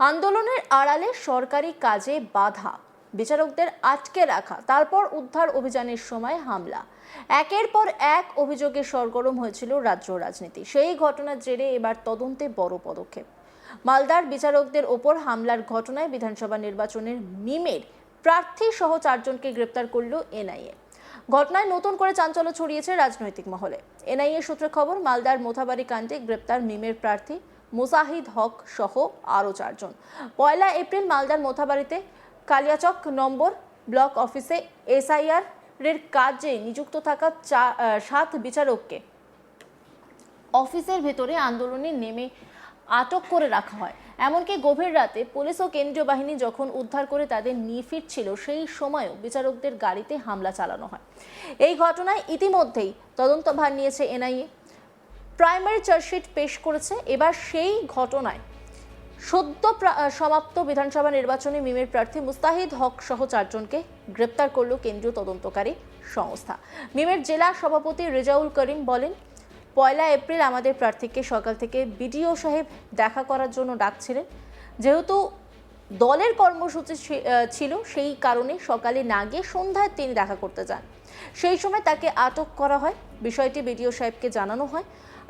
আন্দোলনের আড়ালে সরকারি কাজে বাধা, বিচারকদের আটকে রাখা, তারপর উদ্ধার অভিযানের সময় হামলা, একের পর এক অভিযোগে সরগরম হয়েছিল রাজ্য রাজনীতি। সেই ঘটনার জেরে এবার তদন্তে বড় পদক্ষেপ। মালদার বিচারকদের ওপর হামলার ঘটনায় বিধানসভা নির্বাচনের মিমের প্রার্থী সহ 4 জনকে গ্রেপ্তার করল এনআইএ। ঘটনায় নতুন করে চাঞ্চল্য ছড়িয়েছে রাজনৈতিক মহলে। এনআইএ সূত্রে খবর, মালদার মোথাবাড়ি কাণ্ডে গ্রেপ্তার মিমের প্রার্থী মুজাহিদ হক সহ আরও 4 জন। 1 এপ্রিল মালদার মোথাবাড়িতে কালিয়াচক নম্বর ব্লক অফিসে এসআইআর এর কাজে নিযুক্ত থাকা 7 বিচারককে অফিসের ভেতরে আন্দোলনে নেমে আটক করে রাখা হয়। এমনকি গভীর রাতে পুলিশ ও কেন্দ্রীয় বাহিনী যখন উদ্ধার করে তাদের নিয়ে ফিরছিল, সেই সময়ও বিচারকদের গাড়িতে হামলা চালানো হয়। এই ঘটনায় ইতিমধ্যেই তদন্তভার নিয়েছে এনআইএ, প্রাইমারি চার্জশিট পেশ করেছে। এবার সেই ঘটনায় সদ্য সমাপ্ত বিধানসভা নির্বাচনে মিমের প্রার্থী মুস্তাহিদ হক সহ 4 জনকে গ্রেপ্তার করল কেন্দ্রীয় তদন্তকারী সংস্থা। মিমের জেলা সভাপতি রেজাউল করিম বলেন, 1 এপ্রিল আমাদের প্রার্থীকে সকাল থেকে বিডিও সাহেব দেখা করার জন্য ডাকছিলেন। যেহেতু দলের কর্মসূচি ছিল, সেই কারণে সকালে না গিয়ে সন্ধ্যায় তিনি দেখা করতে যান। সেই সময় তাকে আটক করা হয়। বিষয়টি বিডিও সাহেবকে জানানো হয়।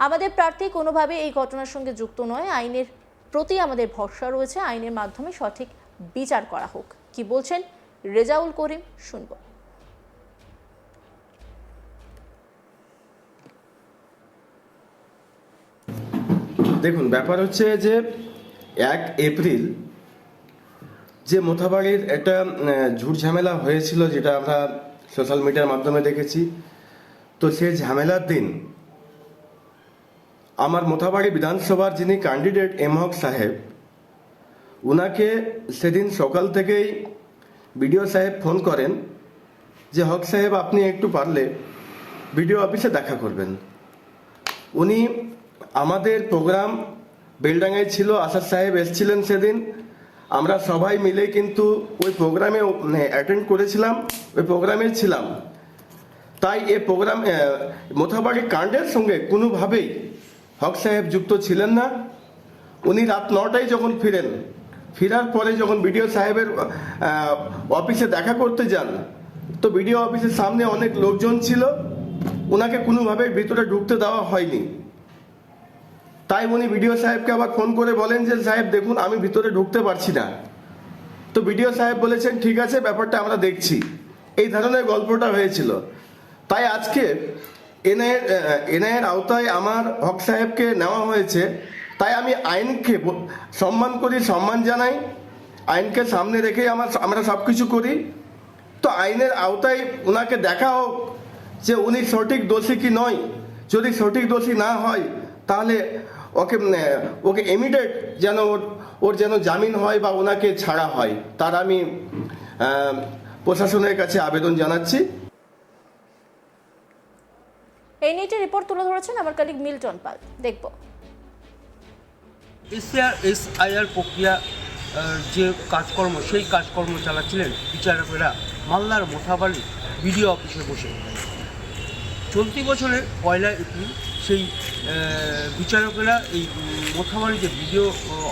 আমাদের প্রার্থী কোনোভাবে এই ঘটনার সঙ্গে যুক্ত নয়। আইনের প্রতি আমাদের ভরসা রয়েছে। আইনের মাধ্যমে সঠিক বিচার করা হোক। কি বলছেন রেজাউল করিম, শুনব। দেখুন, ব্যাপার হচ্ছে যে 1 এপ্রিল যে মোথাবাড়ির একটা ঝুট ঝামেলা হয়েছিল, যেটা আমরা সোশ্যাল মিডিয়ার মাধ্যমে দেখেছি, তো সেই ঝামেলার দিন আমার মোথাবাড়ি বিধানসভার যিনি ক্যান্ডিডেট এম হক সাহেব, উনাকে সেদিন সকাল থেকেই বিডিও সাহেব ফোন করেন যে হক সাহেব আপনি একটু পারলে বিডিও অফিসে দেখা করবেন। উনি আমাদের প্রোগ্রাম বেলডাঙ্গায় ছিল, আসাদ সাহেব এসেছিলেন সেদিন, আমরা সবাই মিলে কিন্তু ওই প্রোগ্রামে অ্যাটেন্ড করেছিলাম, ওই প্রোগ্রামে ছিলাম। তাই এই প্রোগ্রাম মোথাবাড়ি কাণ্ডের সঙ্গে কোনোভাবেই হক সাহেব যুক্ত ছিলেন না। উনি রাত 9টায় যখন ফেরার পরে যখন বিডিও সাহেবের অফিসে দেখা করতে যান, তো বিডিও অফিসের সামনে অনেক লোকজন ছিল, ওনাকে কোনোভাবে ভিতরে ঢুকতে দেওয়া হয়নি। তাই উনি বিডিও সাহেবকে আবার ফোন করে বলেন যে সাহেব দেখুন আমি ভিতরে ঢুকতে পারছি না। তো বিডিও সাহেব বলেছেন ঠিক আছে, ব্যাপারটা আমরা দেখছি। এই ধরনের গল্পটা হয়েছিল। তাই আজকে এনআইএর আওতায় আমার হক সাহেবকে নেওয়া হয়েছে। তাই আমি আইনকে সম্মান করি, সম্মান জানাই, আইনকে সামনে রেখে আমরা সব কিছু করি। তো আইনের আওতায় ওনাকে দেখা হোক যে উনি সঠিক দোষী কি নয়। যদি সঠিক দোষী না হয় তাহলে ওকে ইমিডিয়েট যেন ওর যেন জামিন হয় বা ওনাকে ছাড়া হয়, তার আমি প্রশাসনের কাছে আবেদন জানাচ্ছি। এই নিয়ে রিপোর্ট তুলে ধরেছেন আমার কলিগ মিল্টন পাল, দেখব। এসআইআর প্রক্রিয়া যে কাজকর্ম, সেই কাজকর্ম চালাচ্ছিলেন বিচারকেরা মালদার মোথাবাড়ি বিডিও অফিসে বসে। চলতি বছরের 1 এপ্রিল সেই বিচারকেরা এই মোথাবাড়ি যে বিডিও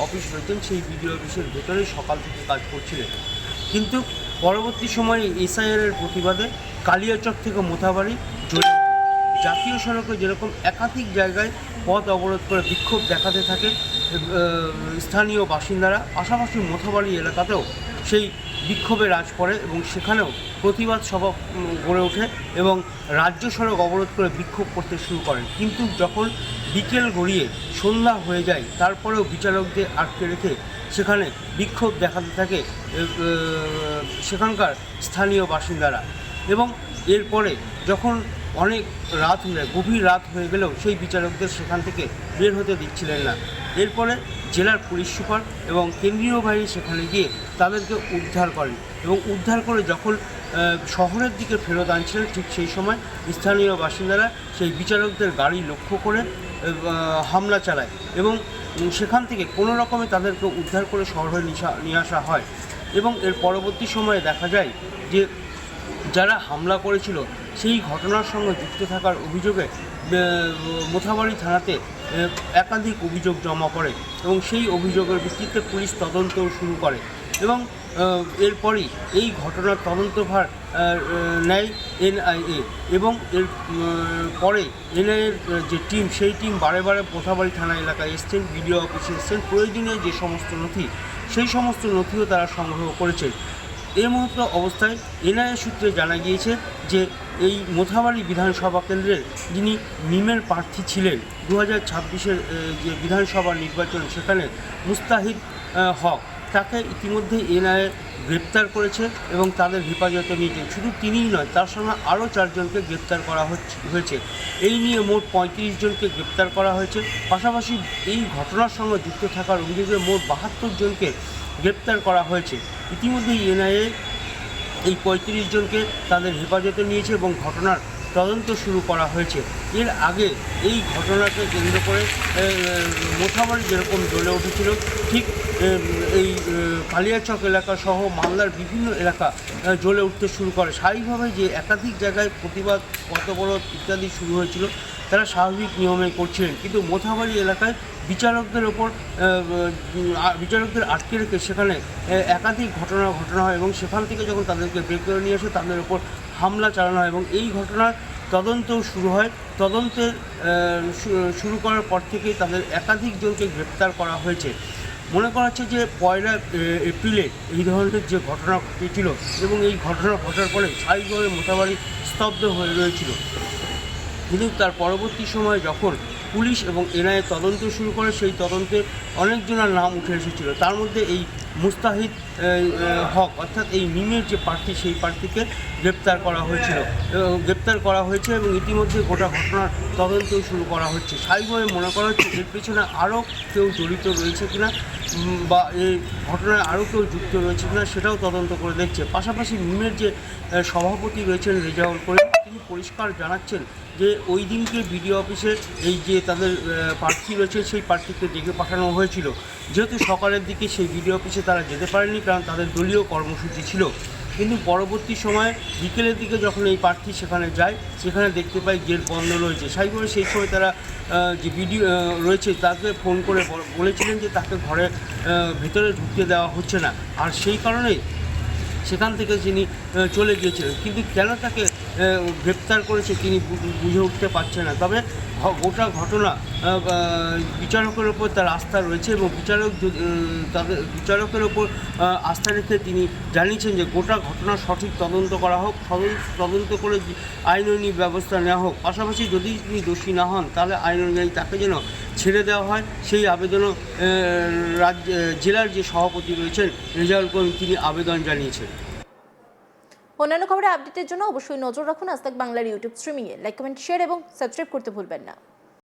অফিস রয়েছেন, সেই বিডিও অফিসের ভেতরেই সকাল থেকে কাজ করছিলেন। কিন্তু পরবর্তী সময়ে এসআইআরের প্রতিবাদে কালিয়াচক থেকে মোথাবাড়ি জাতীয় সড়কে যেরকম একাধিক জায়গায় পথ অবরোধ করে বিক্ষোভ দেখাতে থাকে স্থানীয় বাসিন্দারা, পাশাপাশি মোথাবাড়ি এলাকাতেও সেই বিক্ষোভে রাজ পড়ে এবং সেখানেও প্রতিবাদ সভা গড়ে ওঠে এবং রাজ্য সড়ক অবরোধ করে বিক্ষোভ করতে শুরু করেন। কিন্তু যখন বিকেল গড়িয়ে সন্ধ্যা হয়ে যায়, তারপরেও বিচারকদের আটকে রেখে সেখানে বিক্ষোভ দেখাতে থাকে সেখানকার স্থানীয় বাসিন্দারা। এবং এরপরে যখন অনেক রাত হয়ে যায়, গভীর রাত হয়ে গেলেও সেই বিচারকদের সেখান থেকে বের হতে দিচ্ছিলেন না। এরপরে জেলার পুলিশ সুপার এবং কেন্দ্রীয় বাহিনী সেখানে গিয়ে তাদেরকে উদ্ধার করেন এবং উদ্ধার করে যখন শহরের দিকে ফেরত আনছিলেন, ঠিক সেই সময় স্থানীয় বাসিন্দারা সেই বিচারকদের গাড়ি লক্ষ্য করে হামলা চালায় এবং সেখান থেকে কোনো রকমে তাদেরকে উদ্ধার করে শহরে নিয়ে আসা হয়। এবং এর পরবর্তী সময়ে দেখা যায় যে যারা হামলা করেছিল সেই ঘটনার সঙ্গে যুক্ত থাকার অভিযোগে মোথাবাড়ি থানাতে একাধিক অভিযোগ জমা করে এবং সেই অভিযোগের ভিত্তিতে পুলিশ তদন্ত শুরু করে এবং এরপরই এই ঘটনার তদন্তভার নেয় এনআইএ এবং এর পরে এনআইএর যে টিম সেই টিম বারে বারে মোথাবাড়ি থানা এলাকায় এসছেন, বিডিও অফিসে এসছেন, প্রয়োজনীয় যে সমস্ত নথি সেই সমস্ত নথিও তারা সংগ্রহ করেছেন। এই মুহূর্তে অবস্থায় এনআইএ সূত্রে জানা গিয়েছে যে এই মোথাবাড়ি বিধানসভা কেন্দ্রের যিনি মিমের প্রার্থী ছিলেন 2026-এর যে বিধানসভা নির্বাচন, সেখানে মুস্তাহিদ হক, তাকে ইতিমধ্যে এনআইএ গ্রেপ্তার করেছে এবং তাদের হেফাজতে নিয়েছে। শুধু তিনিই নয়, তার সঙ্গে আরও 4 জনকে গ্রেপ্তার করা হয়েছে। এই নিয়ে মোট 35 জনকে গ্রেপ্তার করা হয়েছে। পাশাপাশি এই ঘটনার সঙ্গে যুক্ত থাকার অভিযোগে মোট 72 জনকে গ্রেপ্তার করা হয়েছে। ইতিমধ্যেই এনআইএ এই 35 জনকে তাদের হেফাজতে নিয়েছে এবং ঘটনার তদন্ত শুরু করা হয়েছে। এর আগে এই ঘটনাকে কেন্দ্র করে মোথাবাড়ি যেরকম জ্বলে উঠেছিল, ঠিক এই কালিয়াচক এলাকা সহ মালদার বিভিন্ন এলাকা জ্বলে উঠতে শুরু করে। স্বাভাবিকভাবে যে একাধিক জায়গায় প্রতিবাদ, পথবরোধ ইত্যাদি শুরু হয়েছিল, তারা স্বাভাবিক নিয়মে করছিলেন, কিন্তু মোথাবাড়ি এলাকায় বিচারকদের আটকে রেখে সেখানে একাধিক ঘটনা হয় এবং সেখান থেকে যখন তাদেরকে বের করে নিয়ে আসে তাদের ওপর হামলা চালানো হয় এবং এই ঘটনার তদন্তও শুরু হয়। তদন্তের শুরু করার পর থেকেই তাদের একাধিক জনকে গ্রেপ্তার করা হয়েছে। মনে করা হচ্ছে যে 1 এপ্রিলে এই ধরনের যে ঘটনা ঘটেছিল এবং এই ঘটনা ঘটার পরে স্বাভাবিকভাবে মোথাবাড়ি স্তব্ধ হয়ে রয়েছিল, কিন্তু তার পরবর্তী সময়ে যখন পুলিশ এবং এনআইএ তদন্ত শুরু করে, সেই তদন্তে অনেকজনের নাম উঠে এসেছিল। তার মধ্যে এই মুস্তাহিদ হক অর্থাৎ এই মিমের যে প্রার্থী, সেই প্রার্থীকে গ্রেপ্তার করা হয়েছে এবং ইতিমধ্যে গোটা ঘটনার তদন্ত শুরু করা হচ্ছে। স্বাভাবিকভাবে মনে করা হচ্ছে এর পেছনে আরও কেউ জড়িত রয়েছে কিনা বা এই ঘটনায় আরও কেউ যুক্ত রয়েছে কিনা সেটাও তদন্ত করে দেখছে। পাশাপাশি মিমের যে সভাপতি রয়েছেন রেজাউল করিম, তিনি পরিষ্কার জানাচ্ছেন যে ওই দিনকে বিডিও অফিসে এই যে তাদের প্রার্থী রয়েছে সেই প্রার্থীকে ডেকে পাঠানো হয়েছিল। যেহেতু সকালের দিকে সেই বিডিও অফিসে তারা যেতে পারেনি, কারণ তাদের দলীয় কর্মসূচি ছিল, কিন্তু পরবর্তী সময়ে বিকেলের দিকে যখন এই প্রার্থী সেখানে যায়, সেখানে দেখতে পায় গেট বন্ধ রয়েছে। স্বাভাবিকভাবে সেই সময় তারা যে বিডিও রয়েছে তাকে ফোন করে বলেছিলেন যে তাকে ঘরে ভেতরে ঢুকতে দেওয়া হচ্ছে না, আর সেই কারণেই সেখান থেকে তিনি চলে গিয়েছিলেন। কিন্তু কেন তাকে গ্রেপ্তার করেছে তিনি বুঝে উঠতে পারছেন না। তবে গোটা ঘটনা বিচারকের ওপর তার আস্থা রয়েছে এবং বিচারকের ওপর আস্থা রেখে তিনি জানিয়েছেন যে গোটা ঘটনার সঠিক তদন্ত করা হোক, তদন্ত করে আইনানুগ ব্যবস্থা নেওয়া হোক। পাশাপাশি যদি তিনি দোষী না হন তাহলে আইন অনুযায়ী তাকে যেন ছেড়ে দেওয়া হয়, সেই আবেদনও জেলার যে সভাপতি রয়েছেন রেজাউল করিম, তিনি আবেদন জানিয়েছেন। অন্যান্য খবরে আপডেটের জন্য অবশ্যই নজর রাখুন আজ তাক বাংলার ইউটিউব স্ট্রিমিংয়ে। লাইক, কমেন্ট, শেয়ার এবং সাবস্ক্রাইব করতে ভুলবেন না।